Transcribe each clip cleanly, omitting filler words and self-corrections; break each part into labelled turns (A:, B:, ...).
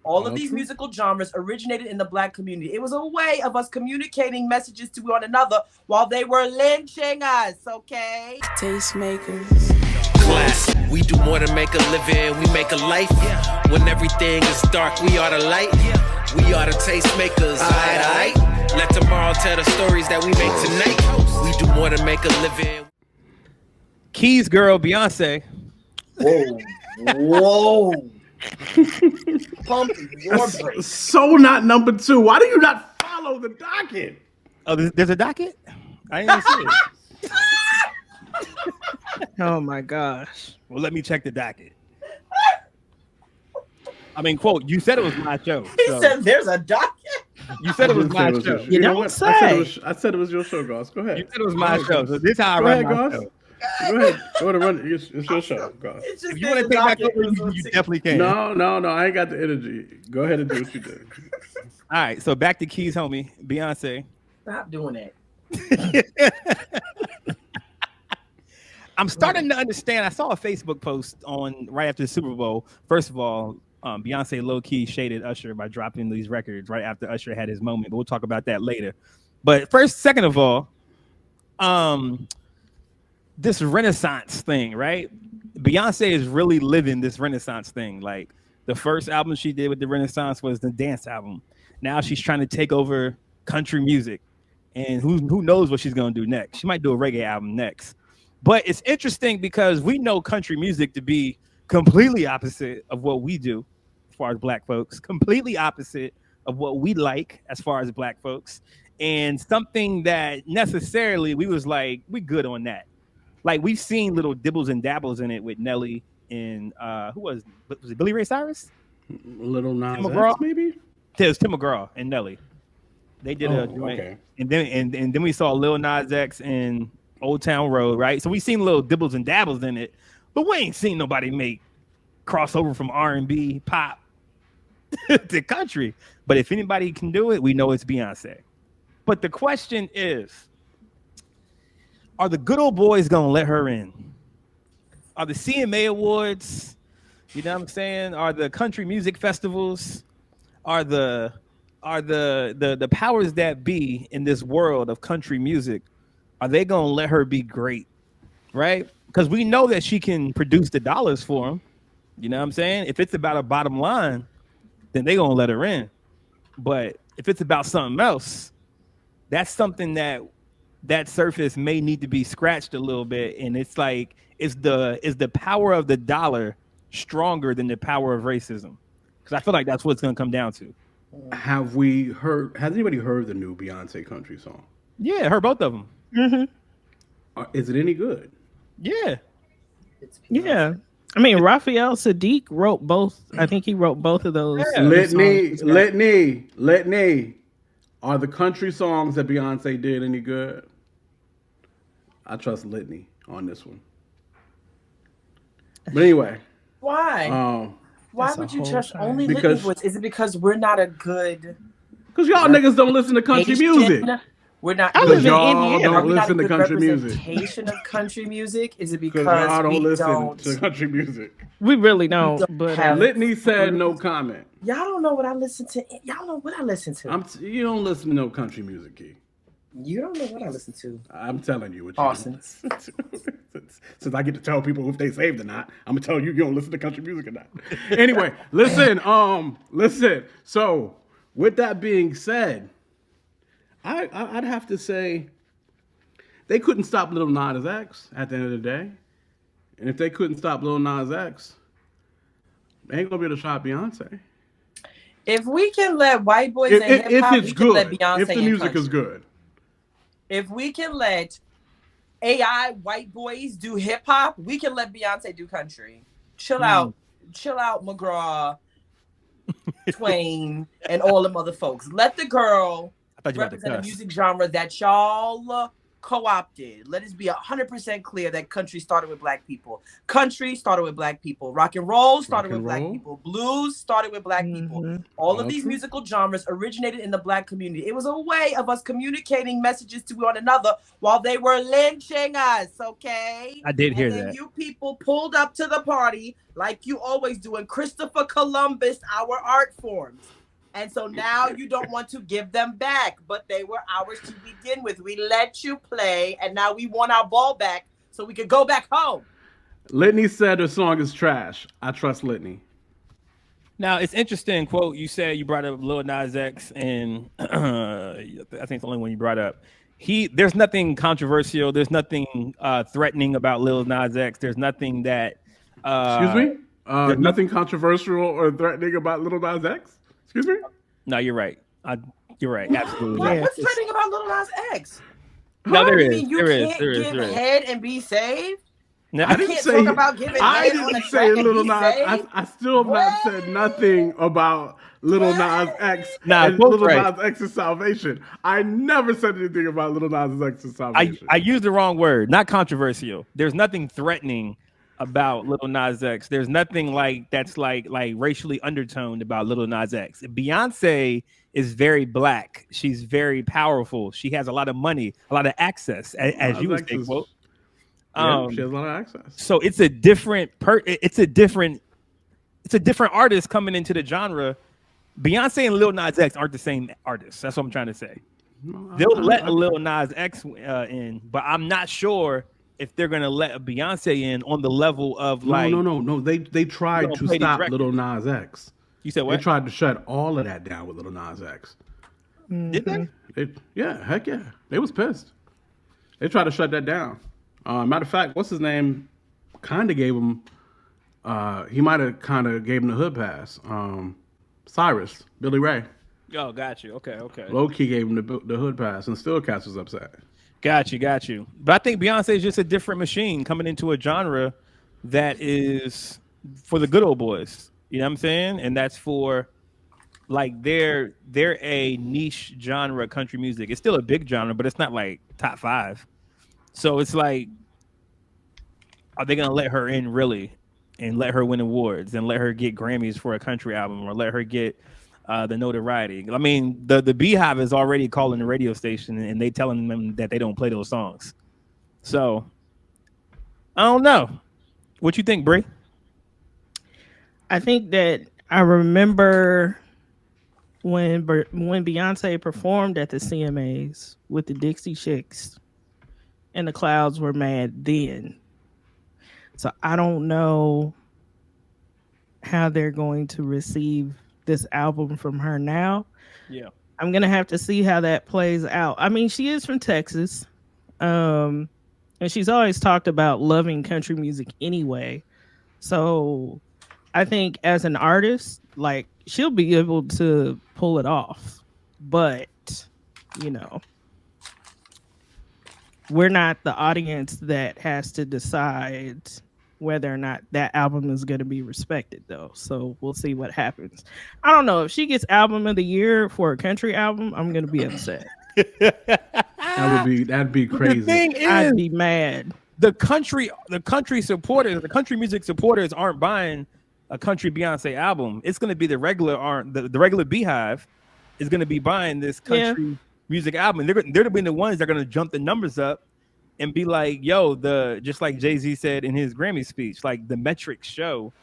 A: All of these musical genres originated in the Black community. It was a way of us communicating messages to one another while they were lynching us, okay?
B: Tastemakers.
C: Class. We do more than make a living, we make a life. When everything is dark, we are the light. We are the tastemakers, alright? Let tomorrow tell the stories that we make tonight. We do more than make a living.
D: Keys girl, Beyonce.
A: Whoa. Pump your brakes.
E: So not number 2. Why do you not follow the docket?
D: Oh, there's a docket? I didn't see it.
F: Oh my gosh.
D: Well, let me check the docket. I mean, quote, you said it was my show.
A: He said there's a docket.
D: You said it was my show.
F: You don't say.
E: I said it was your show, Goss. Go ahead.
D: You said it was my show. So this is how I run my show.
E: Go ahead. Go ahead and run. It's your show, Goss.
D: If you want to take back over, you definitely can.
E: No. I ain't got the energy. Go ahead and do what you did.
D: All right. So back to Keys, homie. Beyonce.
A: Stop doing that.
D: I'm starting to understand. I saw a Facebook post on right after the Super Bowl. First of all, Beyonce low-key shaded Usher by dropping these records right after Usher had his moment, but we'll talk about that later. But second of all, this Renaissance thing, right? Beyonce is really living this Renaissance thing. Like the first album she did with the Renaissance was the dance album. Now she's trying to take over country music, and who knows what she's gonna do next? She might do a reggae album next. But it's interesting because we know country music to be completely opposite of what we do as far as Black folks, completely opposite of what we like as far as Black folks, and something that necessarily we was like, we good on that. Like we've seen little dibbles and dabbles in it with Nelly and who was it Billy Ray Cyrus?
E: Little Nas
D: Tim
E: X,
D: McGraw?
E: maybe?
D: It was Tim McGraw and Nelly. They did a joint.
E: Okay.
D: And then we saw Lil Nas X and Old Town Road, right? So we seen little dibbles and dabbles in it, but we ain't seen nobody make crossover from R&B pop to country. But if anybody can do it, we know it's Beyonce. But the question is, are the good old boys gonna let her in? Are the CMA Awards, you know what I'm saying? Are the country music festivals, are the powers that be in this world of country music, are they gonna let her be great, right? Because we know that she can produce the dollars for them. You know what I'm saying? If it's about a bottom line, then they gonna let her in. But if it's about something else, that's something that surface may need to be scratched a little bit. And it's like, is the power of the dollar stronger than the power of racism? Because I feel like that's what it's gonna come down to.
E: Has anybody heard the new Beyonce country song?
D: Yeah, I heard both of them.
F: Mm-hmm.
E: Is it any good?
D: Yeah.
F: Yeah. I mean, Raphael Sadiq wrote both. I think he wrote both of those.
D: Yeah.
E: Litany. Are the country songs that Beyonce did any good? I trust Litany on this one. But anyway.
A: Why? Why would you trust only
E: because,
A: Litany Boys? Is it because we're not a good...
E: Because y'all niggas don't listen to country music.
A: We're not.
F: I live in
E: y'all
F: Indiana.
E: don't listen to country music.
A: Representation of country music? Is it because
E: y'all don't
A: we
E: listen
A: don't
E: to country music?
F: We really don't. But
E: Litany said no comment.
A: Y'all don't know what I listen to. Y'all know what I listen to.
E: You don't listen to no country music, Key.
A: You don't know what I listen to.
E: I'm telling you what you
A: Parsons.
E: Since I get to tell people if they saved or not, I'm gonna tell you don't listen to country music or not. Anyway, listen. So with that being said, I'd have to say they couldn't stop Lil Nas X at the end of the day. And if they couldn't stop Lil Nas X, they ain't gonna be able to stop Beyonce.
A: If we can let white boys and hip hop, we can let Beyonce
E: if the music is good.
A: If we can let AI white boys do hip hop, we can let Beyonce do country. Chill out, McGraw, Twain, and all them other folks. Let the girl represent a music genre that y'all co-opted. Let us be 100% clear that country started with black people. Country started with black people. Rock and roll started with black people. Blues started with black people. All of these musical genres originated in the black community. It was a way of us communicating messages to one another while they were lynching us, okay?
D: I did hear
A: and then
D: that.
A: You people pulled up to the party like you always do and Christopher Columbus our art forms. And so now you don't want to give them back, but they were ours to begin with. We let you play, and now we want our ball back so we could go back home.
E: Litney said the song is trash. I trust Litney.
D: Now, it's interesting, quote, you said you brought up Lil Nas X, and I think it's the only one you brought up. There's nothing controversial. There's nothing threatening about Lil Nas X. There's nothing that...
E: Excuse me? Nothing controversial or threatening about Lil Nas X? Excuse me?
D: No, you're right. You're right. Absolutely.
A: What's threatening about Lil Nas X?
D: No, there is.
A: You can't give head and be saved?
D: No,
E: I didn't say.
A: Talk about giving
E: I
A: head on
E: didn't
A: a
E: say
A: track
E: Lil
A: and be
E: Nas.
A: saved?
E: I still have not said nothing about Lil Nas X and
D: both
E: Lil
D: right.
E: Nas X's salvation. I never said anything about Lil Nas X's salvation.
D: I used the wrong word. Not controversial. There's nothing threatening about Lil Nas X. There's nothing that's racially undertoned about Lil Nas X. Beyonce is very black. She's very powerful. She has a lot of money, a lot of access, as you would say, quote.
E: Yeah, she has a lot of access.
D: So it's a different it's a different artist coming into the genre. Beyonce and Lil Nas X aren't the same artists. That's what I'm trying to say. They'll let Lil Nas X in, but I'm not sure if they're gonna let a Beyonce in on the level of
E: No. They tried to stop Lil Nas X.
D: You said what?
E: They tried to shut all of that down with Lil Nas X.
D: Did they?
E: Yeah, heck yeah. They was pissed. They tried to shut that down. Matter of fact, what's his name? Kind of gave him. He might have kind of gave him the hood pass. Cyrus, Billy Ray.
D: Oh, got you. Okay.
E: Low key gave him the hood pass, and still Cass was upset.
D: Got you. But I think Beyonce is just a different machine coming into a genre that is for the good old boys. You know what I'm saying? And that's for they're a niche genre, country music. It's still a big genre, but it's not like top 5. So it's like, are they gonna let her in really, and let her win awards, and let her get Grammys for a country album, or let her get the notoriety? I mean, the Beehive is already calling the radio station, and they telling them that they don't play those songs. So I don't know. What you think, Brie?
F: I think that I remember when Beyonce performed at the CMAs with the Dixie Chicks, and the clouds were mad then. So I don't know how they're going to receive this album from her now.
D: Yeah.
F: I'm going to have to see how that plays out. I mean, she is from Texas. And she's always talked about loving country music anyway. So I think as an artist, she'll be able to pull it off. But, we're not the audience that has to decide whether or not that album is going to be respected, though. So we'll see what happens. I don't know. If she gets album of the year for a country album, I'm going to be upset.
E: That'd be crazy.
D: The thing is,
F: I'd be mad.
D: The country supporters, the country music supporters aren't buying a country Beyonce album. It's going to be the regular Beehive is going to be buying this country music album. They're going to be the ones that are going to jump the numbers up and be like, yo, just like Jay-Z said in his Grammy speech, the metrics show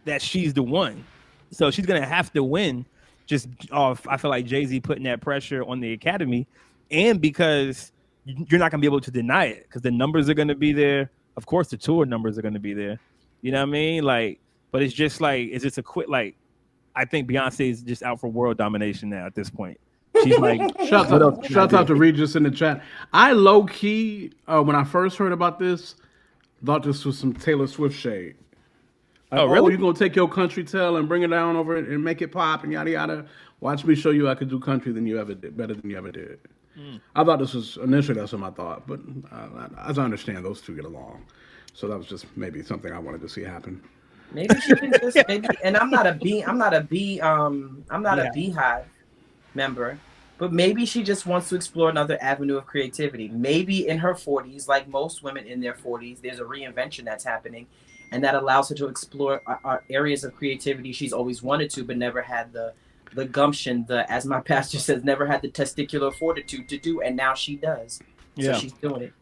D: that she's the one. So she's going to have to win just off, I feel like Jay-Z putting that pressure on the Academy, and because you're not going to be able to deny it because the numbers are going to be there. Of course, the tour numbers are going to be there. You know what I mean? But it's just is this a quit? I think Beyonce is just out for world domination now at this point. She's
E: shout out to Regis in the chat. I low key, when I first heard about this, thought this was some Taylor Swift shade.
D: Really?
E: You're gonna take your country tale and bring it down over it and make it pop and yada yada. Watch me show you I could do country better than you ever did. I thought this was initially that's what I thought, but as I understand, those two get along. So that was just maybe something I wanted to see happen.
A: Maybe she can just and I'm not a Beehive member, But maybe she just wants to explore another avenue of creativity. Maybe in her 40s, like most women in their 40s, there's a reinvention that's happening, and that allows her to explore areas of creativity she's always wanted to, but never had the gumption, as my pastor says, never had the testicular fortitude to do, and now she does. Yeah. So she's doing it.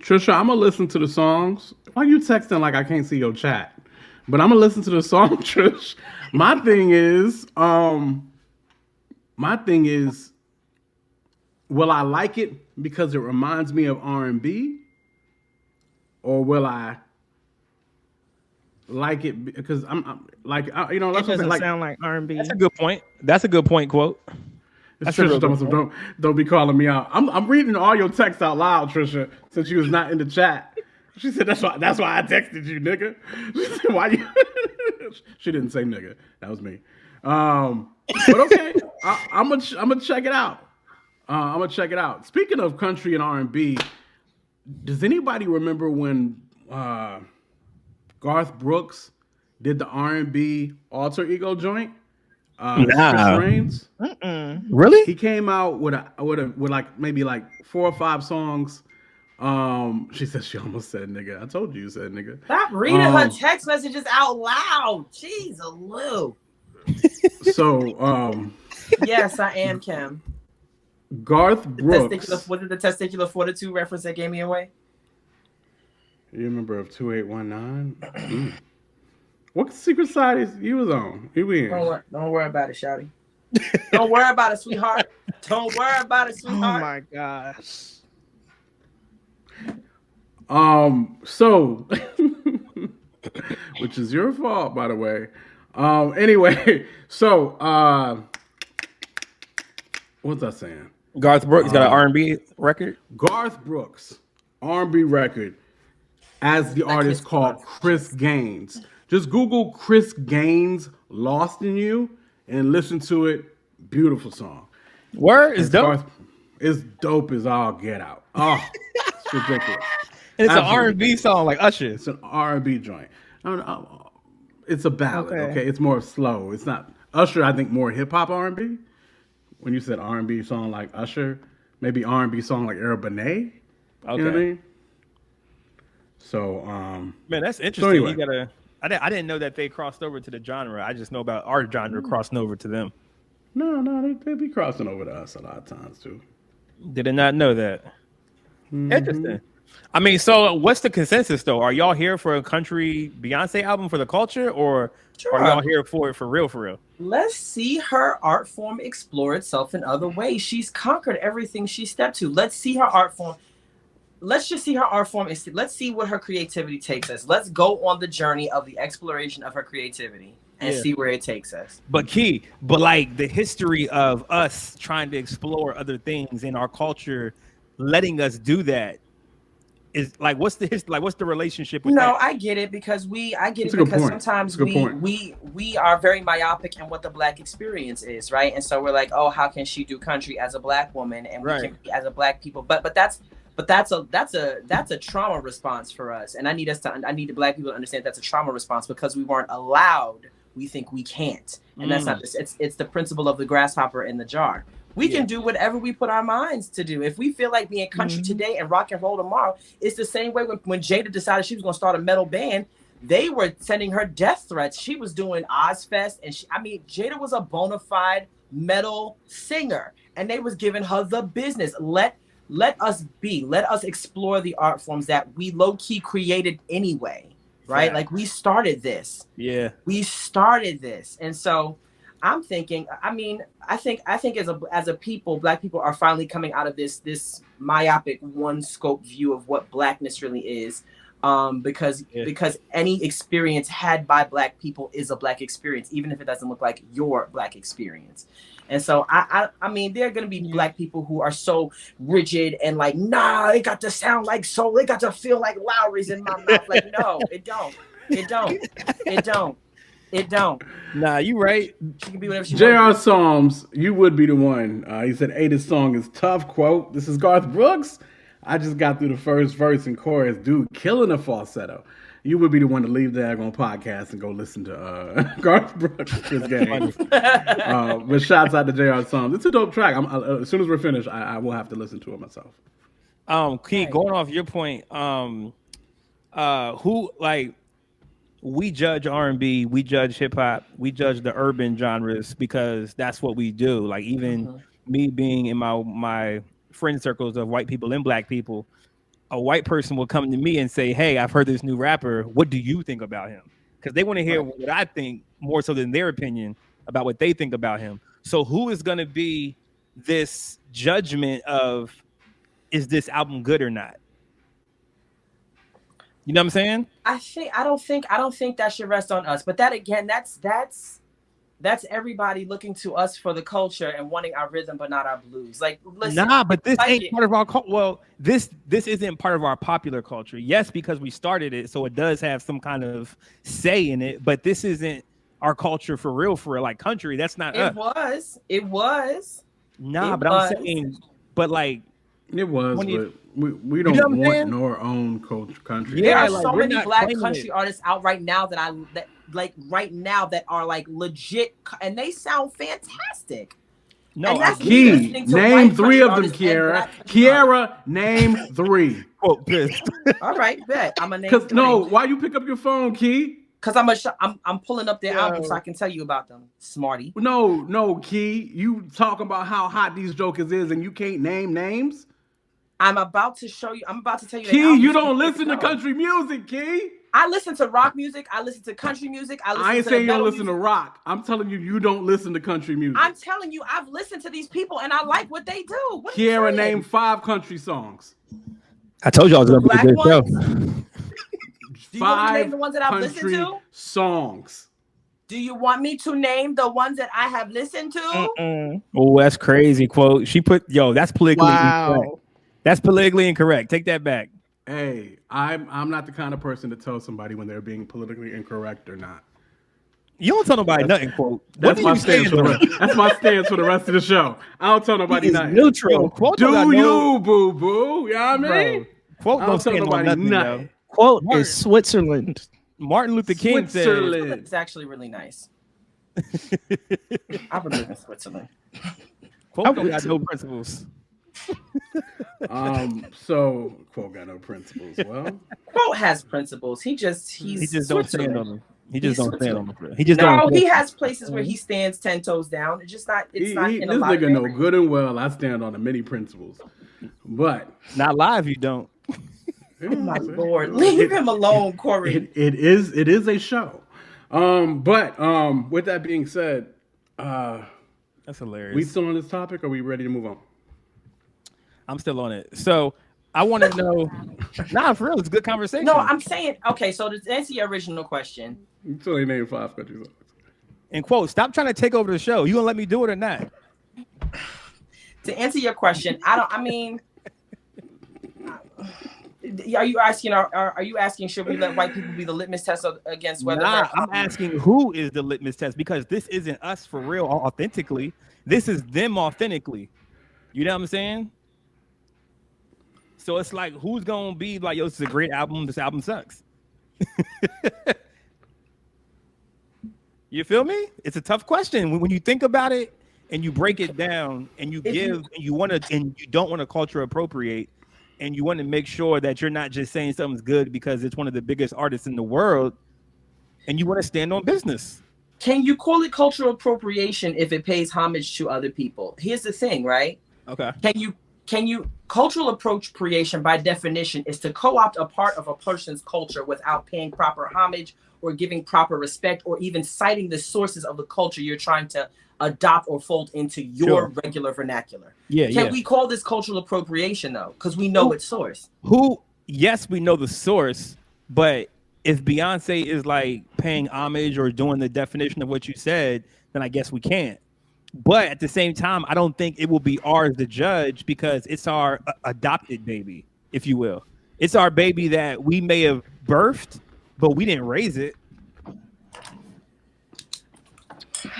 E: Trisha, I'm gonna listen to the songs. Why are you texting like I can't see your chat? But I'm gonna listen to the song, Trish. My thing is, will I like it because it reminds me of R&B, or will I like it because I'm like, you know, that's
F: it doesn't
E: like,
F: sound like R&B.
D: That's a good point. That's a good point. Quote. That's
E: Trisha, don't be calling me out. I'm reading all your texts out loud, Trisha, since you was not in the chat. She said that's why I texted you, nigga. She said, why you? She didn't say nigga. That was me. But okay, I'm gonna check it out. I'm gonna check it out. Speaking of country and R&B, does anybody remember when Garth Brooks did the R&B alter ego joint?
D: Nah.
E: Chris Reigns.
D: Really?
E: He came out with like maybe like 4 or 5 songs. She said she almost said nigga. I told you said nigga.
A: Stop reading her text messages out loud. Jeez, Lou.
E: So
A: yes, I am Kim.
E: Garth Brooks.
A: Was it the testicular fortitude reference that gave me away?
E: You remember of 2819? What secret side is you was on? You in?
A: Don't worry about it, shawty. Don't worry about it, sweetheart. Don't worry about it, sweetheart.
F: Oh my gosh.
E: So which is your fault, by the way. Anyway, so what's I saying?
D: Garth Brooks got an R&B record.
E: Garth Brooks R&B record as the artist called Chris Gaines. Just Google Chris Gaines "Lost in You" and listen to it. Beautiful song.
D: Word is dope.
E: It's dope as all get out. Oh, it's ridiculous.
D: And it's an R&B song like Usher.
E: It's an R&B joint. It's a ballad. Okay, it's more slow. It's not Usher. I think more hip hop R&B. When you said R&B song like Usher, maybe R&B song like Era Benet.
D: Okay.
E: You know what I mean? So,
D: man, that's interesting. So anyway. I didn't know that they crossed over to the genre. I just know about our genre crossing over to them.
E: No, they be crossing over to us a lot of times too.
D: Did not know that. Mm-hmm. Interesting. I mean, so what's the consensus though? Are y'all here for a country Beyonce album for the culture, or are y'all here for it for real?
A: Let's see her art form explore itself in other ways. She's conquered everything she stepped to. Let's see her art form. Let's just see her art form. Let's see what her creativity takes us. Let's go on the journey of the exploration of her creativity and see where it takes us.
D: But like the history of us trying to explore other things in our culture, letting us do that is like, what's the history? Like, what's the relationship with that?
A: I get it because sometimes we are very myopic in what the Black experience is, right? And so we're like, oh, how can she do country as a Black woman and we can be as a Black people? But that's a trauma response for us, and I need the Black people to understand that's a trauma response because we weren't allowed. We think we can't, and that's not this. It's the principle of the grasshopper in the jar. We can do whatever we put our minds to do. If we feel like being country today and rock and roll tomorrow, it's the same way when Jada decided she was going to start a metal band. They were sending her death threats. She was doing Ozfest, and Jada was a bona fide metal singer, and they was giving her the business. Let us explore the art forms that we low-key created anyway, right? Like we started this. Yeah. We started this. And so I'm thinking, I think as a people, Black people are finally coming out of this myopic one scope view of what Blackness really is. Because any experience had by Black people is a Black experience, even if it doesn't look like your Black experience. And so there are going to be Black people who are so rigid and like, nah, it got to sound like soul. It got to feel like Lowry's in my mouth. Like, no, it don't.
D: Nah, you right.
A: She can be whatever she
E: J.R. Psalms, you would be the one. He said, this song is tough. Quote, this is Garth Brooks. I just got through the first verse and chorus. Dude, killing a falsetto. You would be the one to leave the daggone podcast and go listen to Garth Brooks' game. But shouts out to J.R. Songs. It's a dope track. As soon as we're finished, I will have to listen to it myself.
D: Keith, going off your point, who like we judge R&B, we judge hip hop, we judge the urban genres because that's what we do. Like even me being in my friend circles of white people and black people, a white person will come to me and say, "Hey, I've heard this new rapper. What do you think about him?" Because they want to hear what I think more so than their opinion about what they think about him. So who is going to be this judgment of, is this album good or not? You know what I'm saying?
A: I don't think that should rest on us. But that again, that's everybody looking to us for the culture and wanting our rhythm but not our blues. Like, listen,
D: but this ain't part of our this isn't part of our popular culture. Yes, because we started it, so it does have some kind of say in it, but this isn't our culture for real, like country. That's not us.
A: It was.
D: I'm saying, but like
E: it was, but we don't want nor own country.
A: There are so many black country artists out right now that are like legit, and they sound fantastic.
D: No,
E: Key, name 3 of them, Kiara. Kiara, name 3.
D: Oh, pissed.
A: All right, bet. I'm gonna name 3.
E: No, why you pick up your phone, Key?
A: Because I'm pulling up their album so I can tell you about them, smarty.
E: No, Key. You talking about how hot these jokers is, and you can't name names?
A: I'm about to show you. I'm about to tell you.
E: Key, you don't listen to country music, Key.
A: I listen to rock music. I listen to country music.
E: I ain't saying you don't listen to rock. I'm telling you don't listen to country music.
A: I'm telling you, I've listened to these people and I like what they do.
E: Kiara, name 5 country songs.
D: I told you I was going to be a good show.
A: Do you want me to name the ones that I've listened to?
E: Songs.
A: Do you want me to name the ones that I have listened to?
D: Oh, that's crazy. Quote. She put, that's politically incorrect. That's politically incorrect. Take that back.
E: Hey, I'm not the kind of person to tell somebody when they're being politically incorrect or not.
D: You don't tell nobody nothing, quote.
E: That's my stance for the rest of the show. I don't tell nobody nothing.
D: Neutral. Quote
E: do you, boo-boo? You know what I mean?
D: Quote don't tell nobody nothing.
F: Quote is Switzerland.
D: Martin Luther King said
A: it's actually really nice. I would live in Switzerland.
D: Quote don't got no principles.
E: So Quote got no principles. Well,
A: Quote has principles. He just
D: don't stand on them. He just don't stand on them.
A: He has places where he stands 10 toes down. It's just not. It's not. In
E: this
A: a lot
E: nigga
A: of
E: know good and well I stand on the many principles, but
D: not live. You don't.
A: Oh my Lord, leave him alone, Corey.
E: It is a show. But with that being said,
D: that's hilarious.
E: We still on this topic? Or are we ready to move on?
D: I'm still on it. So I want to know. Nah, for real, it's a good conversation.
A: No, I'm saying okay. So to answer your original question,
E: you still ain't named 5 country songs.
D: And Quote, stop trying to take over the show. You gonna let me do it or not?
A: To answer your question, I mean. Are you asking should we let white people be the litmus test against whether?
D: I'm asking who is the litmus test, because this isn't us for real authentically. This is them authentically. You know what I'm saying? So it's like, who's gonna be like, yo, this is a great album. This album sucks. You feel me? It's a tough question when you think about it and you break it down and you you don't want to culture appropriate. And you want to make sure that you're not just saying something's good because it's one of the biggest artists in the world, and you want to stand on business.
A: Can you call it cultural appropriation if it pays homage to other people? Here's the thing, right?
D: Okay.
A: Can you cultural appropriation by definition is to co-opt a part of a person's culture without paying proper homage or giving proper respect or even citing the sources of the culture you're trying to adopt or fold into your regular vernacular. Can we call this cultural appropriation though? Because we know its source.
D: Yes, we know the source, but if Beyonce is like paying homage or doing the definition of what you said, then I guess we can't. But at the same time, I don't think it will be ours to judge because it's our adopted baby, if you will. It's our baby that we may have birthed, but we didn't raise it.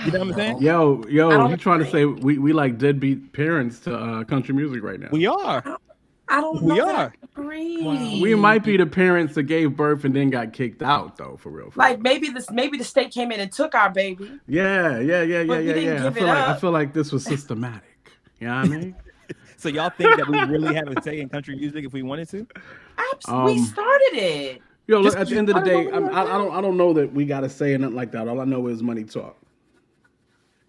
D: You know what I'm saying?
E: Yo, you trying to say we like deadbeat parents to country music right now?
D: We are.
A: I don't know.
D: We are.
A: Agree.
E: We might be the parents that gave birth and then got kicked out, though, for real.
A: Like maybe the state came in and took our baby.
E: Yeah.
A: Give
E: I feel like this was systematic. You know what I mean?
D: So y'all think that we really have a say in country music if we wanted to?
A: Absolutely, we started it.
E: Yo, look, at the end of the day, I don't know that we got to say nothing like that. All I know is money talk.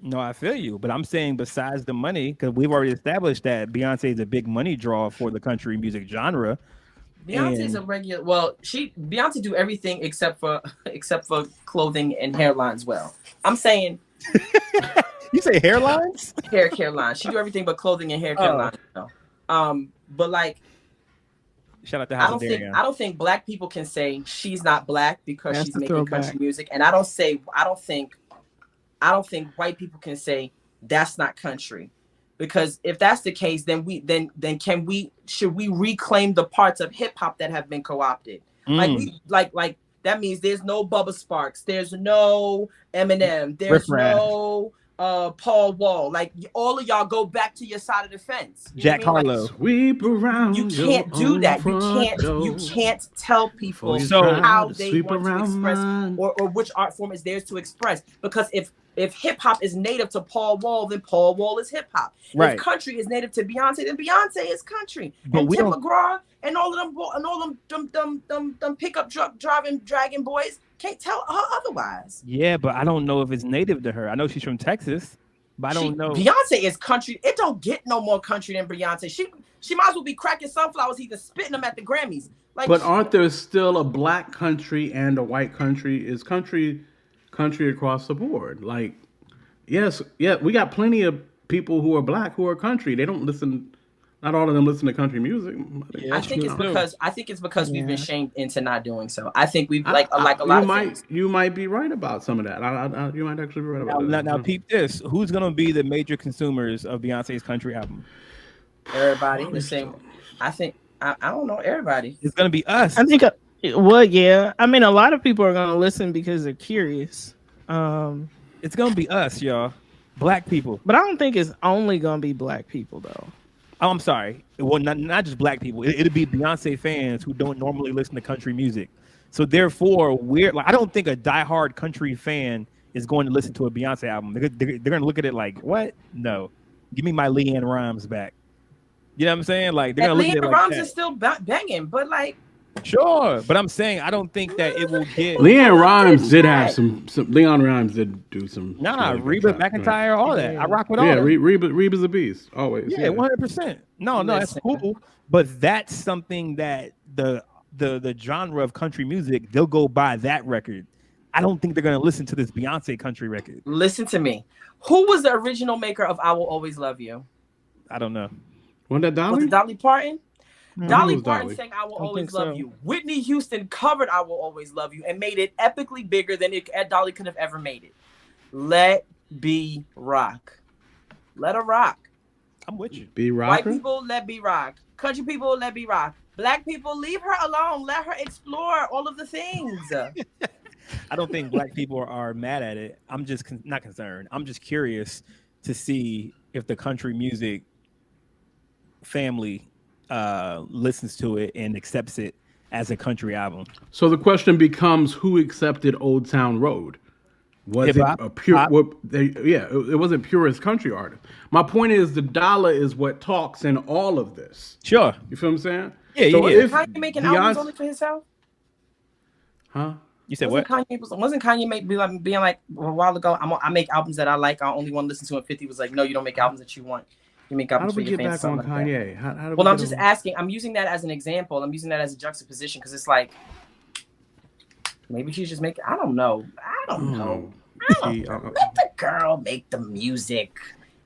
D: No, I feel you, but I'm saying besides the money, because we've already established that Beyonce is a big money draw for the country music genre.
A: Beyonce's a regular. Well, Beyonce do everything except for clothing and hairlines. Well, I'm saying.
D: You say hairlines?
A: Hair lines. She do everything but clothing and hair lines. No. But like,
D: shout out to House
A: I don't think black people can say she's not black because she's making country music, and I don't think white people can say that's not country, because if that's the case, then should we reclaim the parts of hip hop that have been co-opted? Like that means there's no Bubba Sparks, there's no Eminem, there's no Paul Wall. Like you, all of y'all go back to your side of the fence.
D: Jack Harlow.
A: Like,
E: sweep around.
A: You can't do that. You can't tell people how they want to express or which art form is theirs to express. Because if hip hop is native to Paul Wall, then Paul Wall is hip hop. Right. If country is native to Beyonce, then Beyonce is country. But and Tim McGraw and all of them pickup truck driving dragon boys can't tell her otherwise.
D: Yeah, but I don't know if it's native to her. I know she's from Texas, but I don't know.
A: Beyonce is country. It don't get no more country than Beyonce. She might as well be cracking sunflower seeds and spitting them at the Grammys. Like,
E: but aren't there still a black country and a white country? Is country across the board? Like, yes, yeah, we got plenty of people who are black who are country. They don't listen. Not all of them listen to country music.
A: Yeah, I think it's because we've been shamed into not doing so. I think we've like a lot of things.
E: You might be right about some of that. You might actually be right about that.
D: Now, peep this. Who's going to be the major consumers of Beyonce's country album?
A: Everybody. The same. I think. I don't know. Everybody.
D: It's going to be us.
F: I think. Well, yeah. I mean, a lot of people are going to listen because they're curious.
D: It's going to be us, y'all. Black people.
F: But I don't think it's only going to be black people, though.
D: Oh, I'm sorry. Well, not just black people. It'll be Beyonce fans who don't normally listen to country music. So therefore, I don't think a diehard country fan is going to listen to a Beyonce album. They're going to look at it like, what? No. Give me my LeAnn Rimes back. You know what I'm saying? Like, they're going to look at it like
A: Rimes
D: that.
A: is still banging, but like.
D: Sure, but I'm saying I don't think that it will get.
E: LeAnn Rimes did have some. LeAnn Rimes did do some.
D: Reba McEntire, all that. I rock with all that.
E: Yeah, Reba's a beast, always.
D: Yeah, 100%. No, that's cool. But that's something that the genre of country music, they'll go buy that record. I don't think they're gonna listen to this Beyonce country record.
A: Listen to me. Who was the original maker of "I Will Always Love You"?
D: I don't know.
E: Wasn't that Dolly?
A: Was it Dolly Parton? Dolly Parton
E: Dolly.
A: sang "I Will Always Love You." Whitney Houston covered "I Will Always Love You" and made it epically bigger than Dolly could have ever made it. Let B rock. Let her rock.
D: I'm with you.
E: B rock.
A: White people, let B rock. Country people, let B rock. Black people, leave her alone. Let her explore all of the things.
D: I don't think black people are mad at it. I'm just not concerned. I'm just curious to see if the country music family listens to it and accepts it as a country album.
E: So the question becomes, who accepted Old Town Road? Was
D: Hip-hop,
E: it a pure? It wasn't pure as country artist. My point is, the dollar is what talks in all of this.
D: Sure.
E: You feel what I'm saying?
D: Yeah,
E: so
D: yeah.
A: Wasn't Kanye making albums only for himself?
E: Huh?
D: You said
A: wasn't
D: what?
A: Wasn't Kanye being like a while ago? I make albums that I like. I only want to listen to. And 50 was like, no, you don't make albums that you want. You make albums for your fans.
E: How do we get back on Kanye? How
A: well, I'm just asking. I'm using that as an example. I'm using that as a juxtaposition because it's like maybe she's just making. I don't know. Let the girl make the music.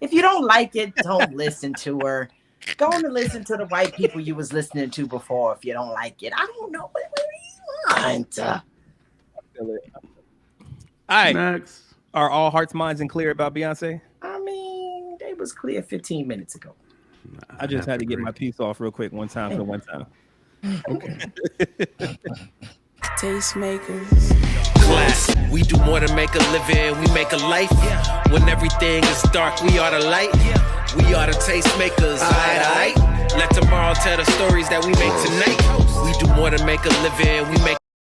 A: If you don't like it, don't listen to her. Go on and listen to the white people you was listening to before. If you don't like it, I don't know. What do you want?
D: All right.
E: Next.
D: Are all hearts, minds, and clear about Beyonce?
A: I mean, they was clear 15 minutes ago.
D: I just had to get my piece off real quick one time for one time.
E: Okay.
C: Tastemakers. Class. We do more than make a living, we make a life. When everything is dark, we are the light. We are the tastemakers. Aight. Let tomorrow tell the stories that we make tonight. We do more than make a living, we make